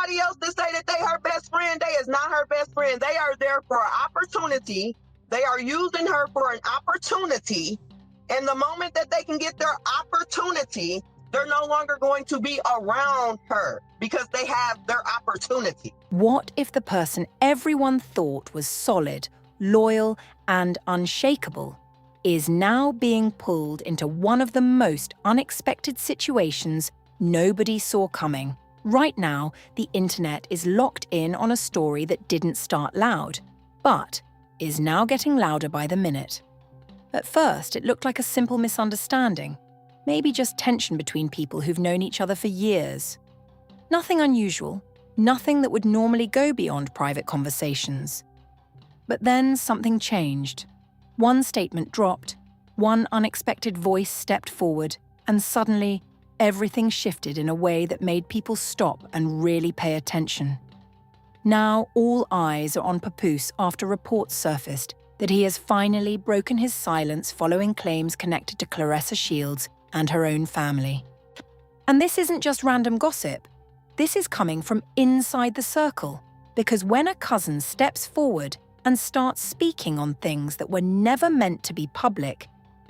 everybody else to say that they her best friend, they is not her best friend. They are there for an opportunity. They are using her for an opportunity. And the moment that they can get their opportunity, they're no longer going to be around her because they have their opportunity. What if the person everyone thought was solid, loyal, and unshakable is now being pulled into one of the most unexpected situations nobody saw coming? Right now, the internet is locked in on a story that didn't start loud, but is now getting louder by the minute. At first, it looked like a simple misunderstanding, maybe just tension between people who've known each other for years. Nothing unusual, nothing that would normally go beyond private conversations. But then something changed. One statement dropped, one unexpected voice stepped forward, and suddenly, everything shifted in a way that made people stop and really pay attention. Now all eyes are on Papoose after reports surfaced that he has finally broken his silence following claims connected to Claressa Shields and her own family. And this isn't just random gossip. This is coming from inside the circle, because when a cousin steps forward and starts speaking on things that were never meant to be public,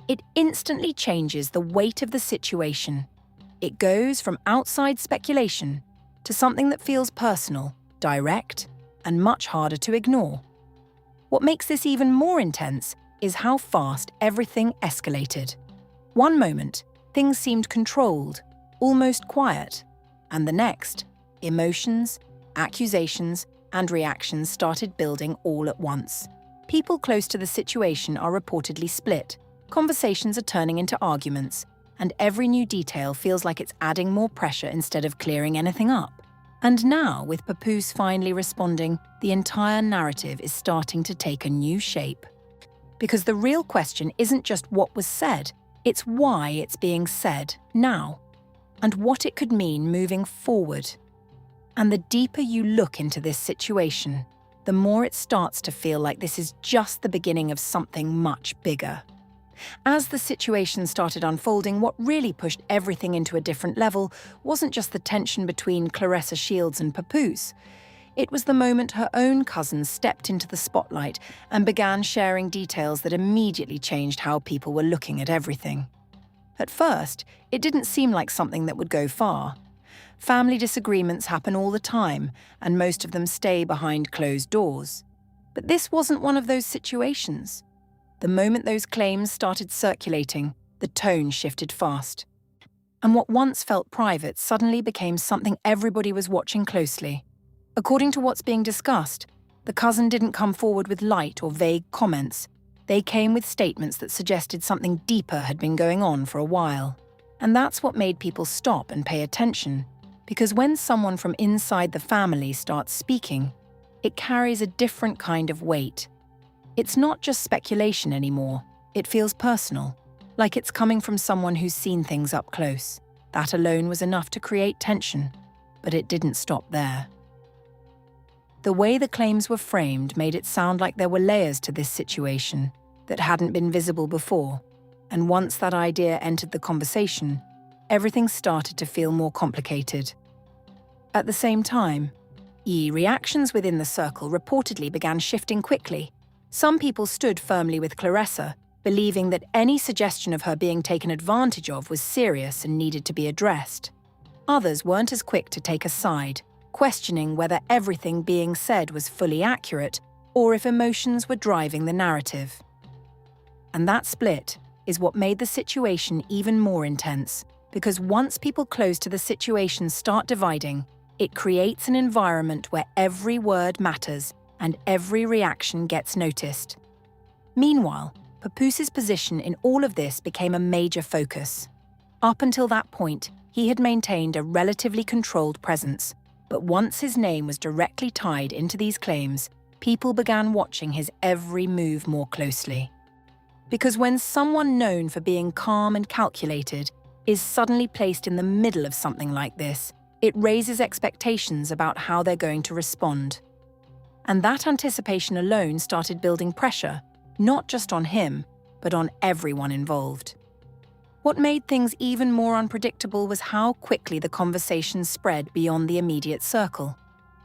it instantly changes the weight of the situation. It goes from outside speculation to something that feels personal, direct, and much harder to ignore. What makes this even more intense is how fast everything escalated. One moment, things seemed controlled, almost quiet, and the next, emotions, accusations, and reactions started building all at once. People close to the situation are reportedly split, conversations are turning into arguments, and every new detail feels like it's adding more pressure instead of clearing anything up. And now, with Papoose finally responding, the entire narrative is starting to take a new shape. Because the real question isn't just what was said, it's why it's being said now, and what it could mean moving forward. And the deeper you look into this situation, the more it starts to feel like this is just the beginning of something much bigger. As the situation started unfolding, what really pushed everything into a different level wasn't just the tension between Claressa Shields and Papoose. It was the moment her own cousin stepped into the spotlight and began sharing details that immediately changed how people were looking at everything. At first, it didn't seem like something that would go far. Family disagreements happen all the time, and most of them stay behind closed doors. But this wasn't one of those situations. The moment those claims started circulating, the tone shifted fast. And what once felt private suddenly became something everybody was watching closely. According to what's being discussed, the cousin didn't come forward with light or vague comments. They came with statements that suggested something deeper had been going on for a while. And that's what made people stop and pay attention. Because when someone from inside the family starts speaking, it carries a different kind of weight. It's not just speculation anymore. It feels personal, like it's coming from someone who's seen things up close. That alone was enough to create tension, but it didn't stop there. The way the claims were framed made it sound like there were layers to this situation that hadn't been visible before, and once that idea entered the conversation, everything started to feel more complicated. At the same time, reactions within the circle reportedly began shifting quickly. Some people stood firmly with Claressa, believing that any suggestion of her being taken advantage of was serious and needed to be addressed. Others weren't as quick to take a side, questioning whether everything being said was fully accurate or if emotions were driving the narrative. And that split is what made the situation even more intense, because once people close to the situation start dividing, it creates an environment where every word matters and every reaction gets noticed. Meanwhile, Papoose's position in all of this became a major focus. Up until that point, he had maintained a relatively controlled presence, but once his name was directly tied into these claims, people began watching his every move more closely. Because when someone known for being calm and calculated is suddenly placed in the middle of something like this, it raises expectations about how they're going to respond. And that anticipation alone started building pressure, not just on him, but on everyone involved. What made things even more unpredictable was how quickly the conversation spread beyond the immediate circle.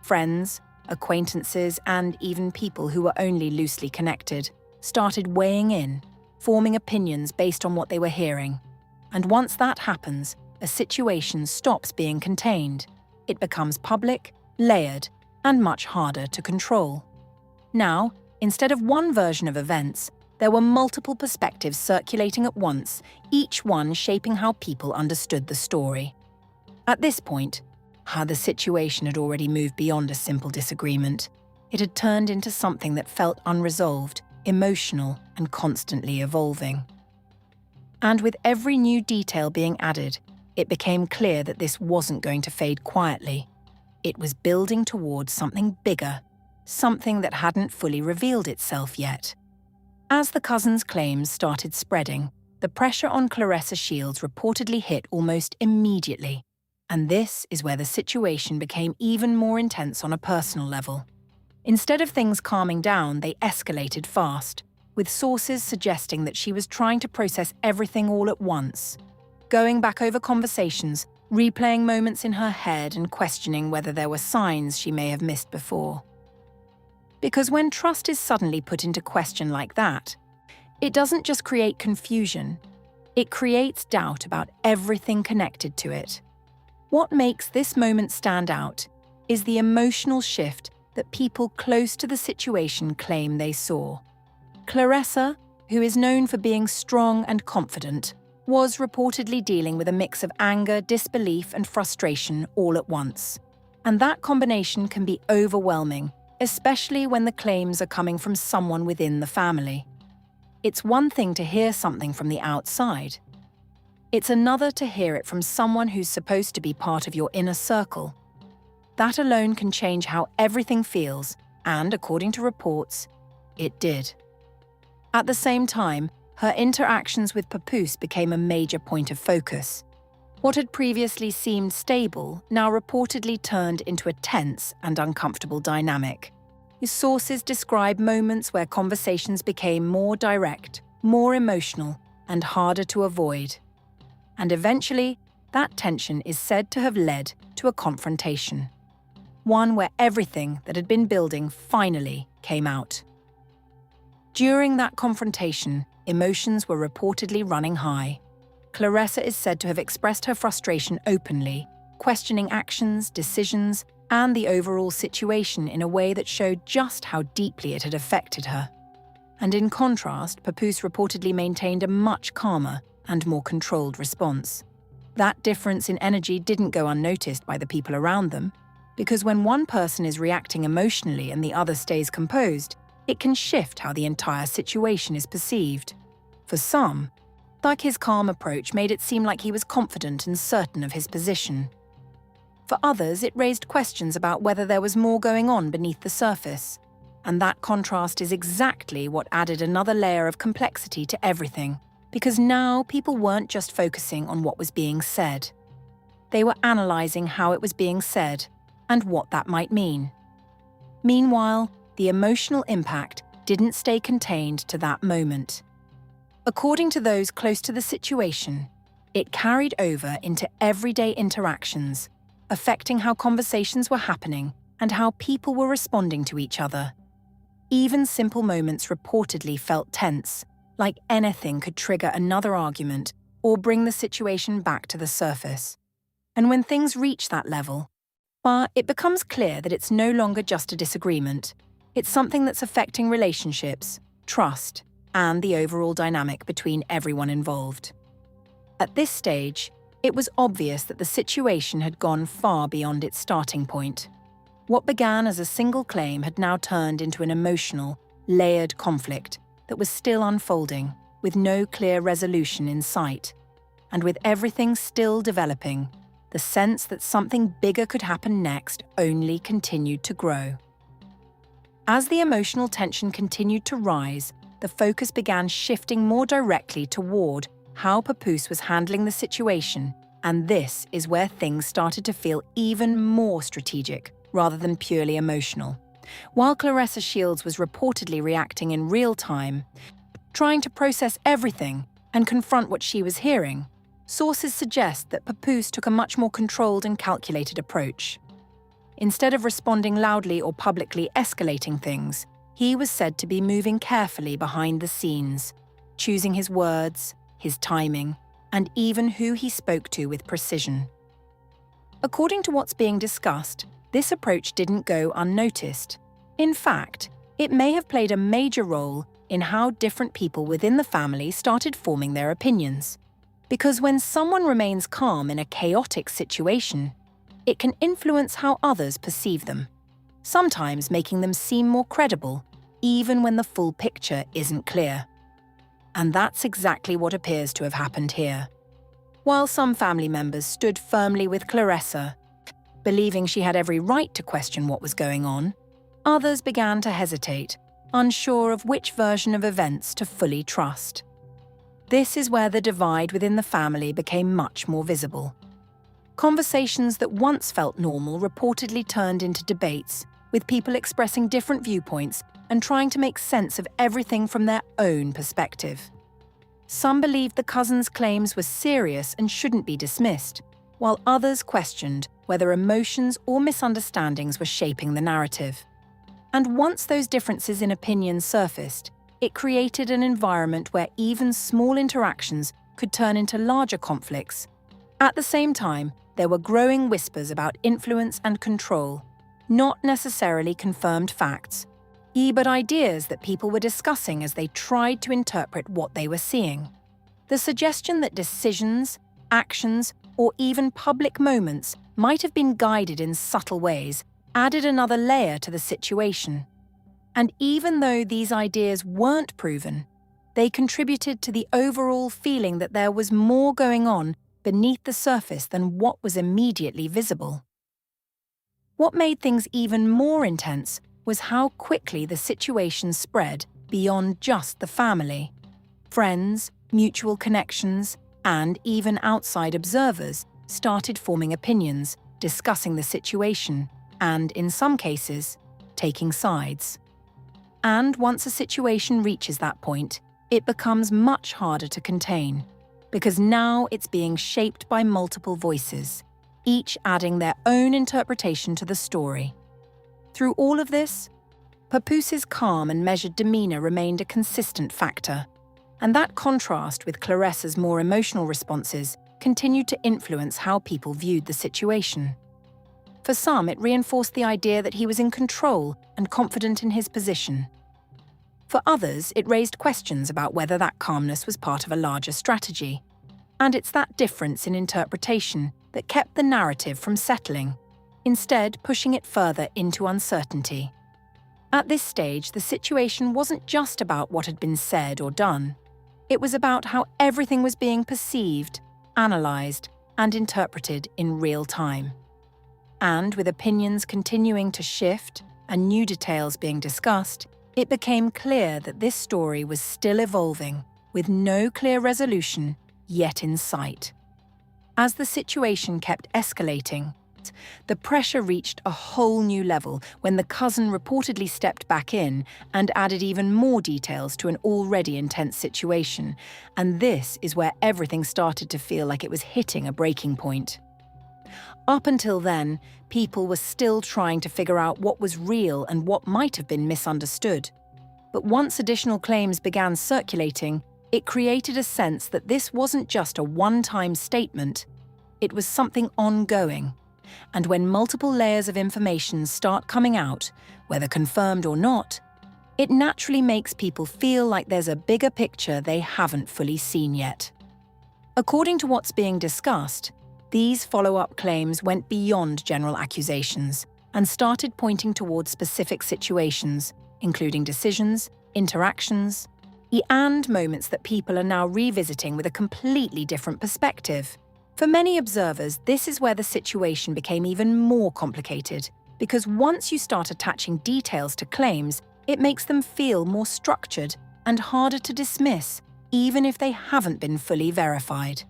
Friends, acquaintances, and even people who were only loosely connected started weighing in, forming opinions based on what they were hearing. And once that happens, a situation stops being contained. It becomes public, layered, and much harder to control. Now, instead of one version of events, there were multiple perspectives circulating at once, each one shaping how people understood the story. At this point, the situation had already moved beyond a simple disagreement. It had turned into something that felt unresolved, emotional, and constantly evolving. And with every new detail being added, it became clear that this wasn't going to fade quietly. It was building towards something bigger, something that hadn't fully revealed itself yet. As the cousins' claims started spreading, the pressure on Claressa Shields reportedly hit almost immediately. And this is where the situation became even more intense on a personal level. Instead of things calming down, they escalated fast, with sources suggesting that she was trying to process everything all at once, going back over conversations, replaying moments in her head and questioning whether there were signs she may have missed before. Because when trust is suddenly put into question like that, it doesn't just create confusion, it creates doubt about everything connected to it. What makes this moment stand out is the emotional shift that people close to the situation claim they saw. Claressa, who is known for being strong and confident, was reportedly dealing with a mix of anger, disbelief, and frustration all at once. And that combination can be overwhelming, especially when the claims are coming from someone within the family. It's one thing to hear something from the outside. It's another to hear it from someone who's supposed to be part of your inner circle. That alone can change how everything feels, and according to reports, it did. At the same time, her interactions with Papoose became a major point of focus. What had previously seemed stable now reportedly turned into a tense and uncomfortable dynamic. His sources describe moments where conversations became more direct, more emotional, and harder to avoid. And eventually, that tension is said to have led to a confrontation. One where everything that had been building finally came out. During that confrontation, emotions were reportedly running high. Claressa is said to have expressed her frustration openly, questioning actions, decisions, and the overall situation in a way that showed just how deeply it had affected her. And in contrast, Papoose reportedly maintained a much calmer and more controlled response. That difference in energy didn't go unnoticed by the people around them, because when one person is reacting emotionally and the other stays composed, it can shift how the entire situation is perceived. For some, his calm approach made it seem like he was confident and certain of his position. For others, it raised questions about whether there was more going on beneath the surface. And that contrast is exactly what added another layer of complexity to everything, because now people weren't just focusing on what was being said. They were analysing how it was being said and what that might mean. Meanwhile, the emotional impact didn't stay contained to that moment. According to those close to the situation, it carried over into everyday interactions, affecting how conversations were happening and how people were responding to each other. Even simple moments reportedly felt tense, like anything could trigger another argument or bring the situation back to the surface. And when things reach that level, it becomes clear that it's no longer just a disagreement. It's something that's affecting relationships, trust, and the overall dynamic between everyone involved. At this stage, it was obvious that the situation had gone far beyond its starting point. What began as a single claim had now turned into an emotional, layered conflict that was still unfolding, with no clear resolution in sight. And with everything still developing, the sense that something bigger could happen next only continued to grow. As the emotional tension continued to rise, the focus began shifting more directly toward how Papoose was handling the situation, and this is where things started to feel even more strategic rather than purely emotional. While Claressa Shields was reportedly reacting in real time, trying to process everything and confront what she was hearing, sources suggest that Papoose took a much more controlled and calculated approach. instead of responding loudly or publicly escalating things, he was said to be moving carefully behind the scenes, choosing his words, his timing, and even who he spoke to with precision. According to what's being discussed, this approach didn't go unnoticed. In fact, it may have played a major role in how different people within the family started forming their opinions. Because when someone remains calm in a chaotic situation, it can influence how others perceive them, sometimes making them seem more credible, even when the full picture isn't clear. And that's exactly what appears to have happened here. While some family members stood firmly with Claressa, believing she had every right to question what was going on, others began to hesitate, unsure of which version of events to fully trust. This is where the divide within the family became much more visible. Conversations that once felt normal reportedly turned into debates, with people expressing different viewpoints and trying to make sense of everything from their own perspective. Some believed the cousins' claims were serious and shouldn't be dismissed, while others questioned whether emotions or misunderstandings were shaping the narrative. And once those differences in opinion surfaced, it created an environment where even small interactions could turn into larger conflicts. At the same time, there were growing whispers about influence and control, not necessarily confirmed facts, but ideas that people were discussing as they tried to interpret what they were seeing. The suggestion that decisions, actions, or even public moments might have been guided in subtle ways added another layer to the situation. And even though these ideas weren't proven, they contributed to the overall feeling that there was more going on beneath the surface than what was immediately visible. What made things even more intense was how quickly the situation spread beyond just the family. Friends, mutual connections, and even outside observers started forming opinions, discussing the situation, and, in some cases, taking sides. And once a situation reaches that point, it becomes much harder to contain, because now it's being shaped by multiple voices, each adding their own interpretation to the story. Through all of this, Papoose's calm and measured demeanor remained a consistent factor, and that contrast with Claressa's more emotional responses continued to influence how people viewed the situation. For some, it reinforced the idea that he was in control and confident in his position. For others, it raised questions about whether that calmness was part of a larger strategy. And it's that difference in interpretation that kept the narrative from settling, instead pushing it further into uncertainty. At this stage, the situation wasn't just about what had been said or done. It was about how everything was being perceived, analysed, and interpreted in real time. And with opinions continuing to shift and new details being discussed, it became clear that this story was still evolving, with no clear resolution yet in sight. As the situation kept escalating, the pressure reached a whole new level when the cousin reportedly stepped back in and added even more details to an already intense situation, and this is where everything started to feel like it was hitting a breaking point. Up until then, people were still trying to figure out what was real and what might have been misunderstood. But once additional claims began circulating, it created a sense that this wasn't just a one-time statement, it was something ongoing. And when multiple layers of information start coming out, whether confirmed or not, it naturally makes people feel like there's a bigger picture they haven't fully seen yet. According to what's being discussed, these follow-up claims went beyond general accusations and started pointing towards specific situations, including decisions, interactions, and moments that people are now revisiting with a completely different perspective. For many observers, this is where the situation became even more complicated, because once you start attaching details to claims, it makes them feel more structured and harder to dismiss, even if they haven't been fully verified.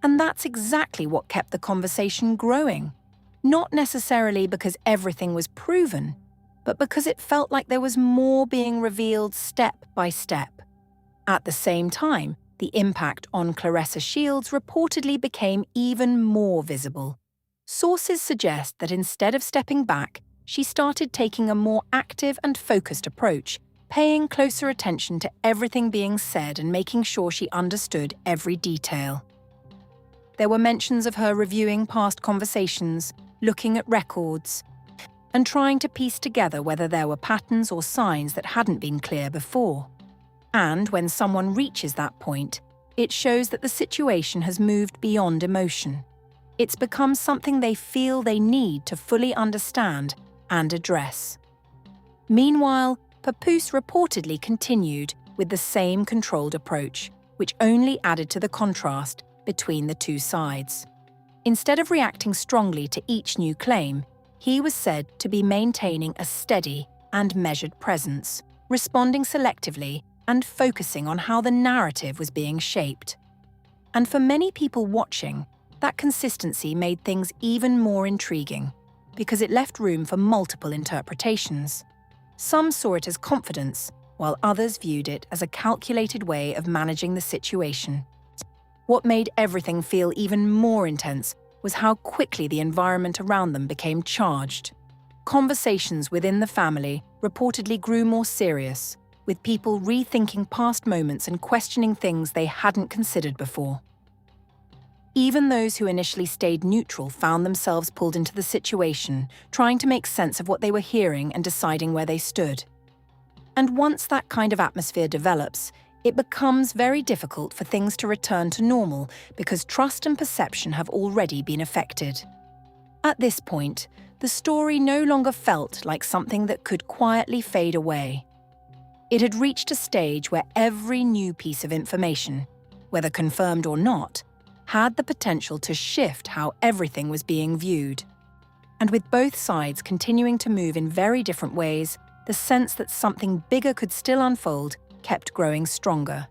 And that's exactly what kept the conversation growing. Not necessarily because everything was proven, but because it felt like there was more being revealed step by step. At the same time, the impact on Claressa Shields reportedly became even more visible. sources suggest that instead of stepping back, she started taking a more active and focused approach, paying closer attention to everything being said and making sure she understood every detail. There were mentions of her reviewing past conversations, looking at records, and trying to piece together whether there were patterns or signs that hadn't been clear before. And when someone reaches that point, it shows that the situation has moved beyond emotion. It's become something they feel they need to fully understand and address. Meanwhile, Papoose reportedly continued with the same controlled approach, which only added to the contrast between the two sides. Instead of reacting strongly to each new claim, he was said to be maintaining a steady and measured presence, responding selectively and focusing on how the narrative was being shaped. And for many people watching, that consistency made things even more intriguing, because it left room for multiple interpretations. Some saw it as confidence, while others viewed it as a calculated way of managing the situation. What made everything feel even more intense was how quickly the environment around them became charged. Conversations within the family reportedly grew more serious, with people rethinking past moments and questioning things they hadn't considered before. Even those who initially stayed neutral found themselves pulled into the situation, trying to make sense of what they were hearing and deciding where they stood. And once that kind of atmosphere develops, it becomes very difficult for things to return to normal because trust and perception have already been affected. At this point, the story no longer felt like something that could quietly fade away. It had reached a stage where every new piece of information, whether confirmed or not, had the potential to shift how everything was being viewed. And with both sides continuing to move in very different ways, the sense that something bigger could still unfold kept growing stronger.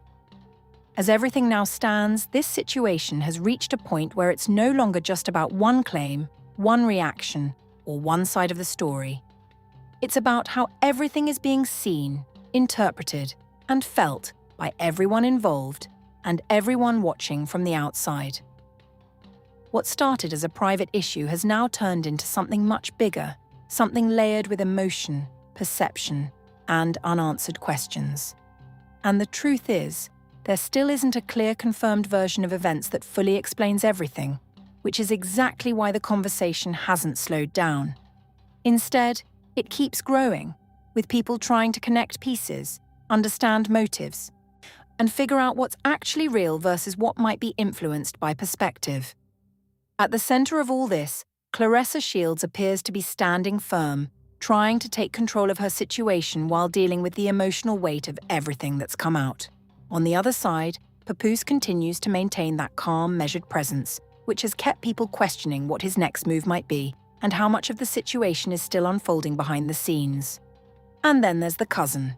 As everything now stands, this situation has reached a point where it's no longer just about one claim, one reaction, or one side of the story. It's about how everything is being seen, interpreted, and felt by everyone involved and everyone watching from the outside. What started as a private issue has now turned into something much bigger, something layered with emotion, perception, and unanswered questions. And the truth is, there still isn't a clear confirmed version of events that fully explains everything, which is exactly why the conversation hasn't slowed down. Instead, it keeps growing, with people trying to connect pieces, understand motives, and figure out what's actually real versus what might be influenced by perspective. At the center of all this, Claressa Shields appears to be standing firm, trying to take control of her situation while dealing with the emotional weight of everything that's come out. On the other side, Papoose continues to maintain that calm, measured presence, which has kept people questioning what his next move might be and how much of the situation is still unfolding behind the scenes. And then there's the cousin,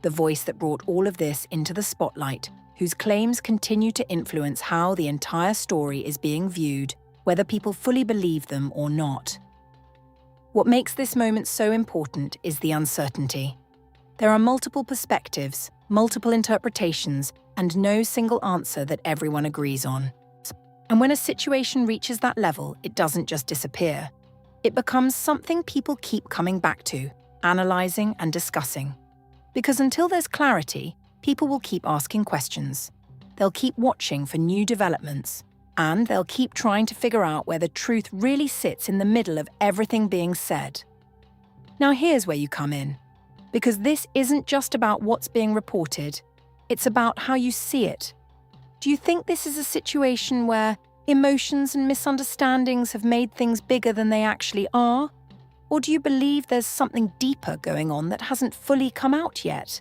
the voice that brought all of this into the spotlight, whose claims continue to influence how the entire story is being viewed, whether people fully believe them or not. What makes this moment so important is the uncertainty. There are multiple perspectives, multiple interpretations, and no single answer that everyone agrees on. And when a situation reaches that level, it doesn't just disappear. It becomes something people keep coming back to, analysing and discussing. Because until there's clarity, people will keep asking questions. They'll keep watching for new developments, and they'll keep trying to figure out where the truth really sits in the middle of everything being said. Now here's where you come in, because this isn't just about what's being reported, it's about how you see it. Do you think this is a situation where emotions and misunderstandings have made things bigger than they actually are? Or do you believe there's something deeper going on that hasn't fully come out yet?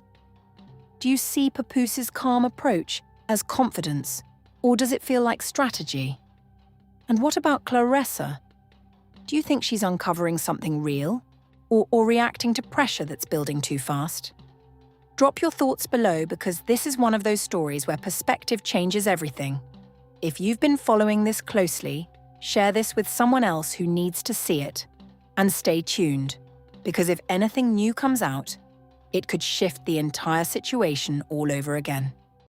Do you see Papoose's calm approach as confidence, or does it feel like strategy? And what about Claressa? Do you think she's uncovering something real, or reacting to pressure that's building too fast? Drop your thoughts below, because this is one of those stories where perspective changes everything. If you've been following this closely, share this with someone else who needs to see it. And stay tuned, because if anything new comes out, it could shift the entire situation all over again.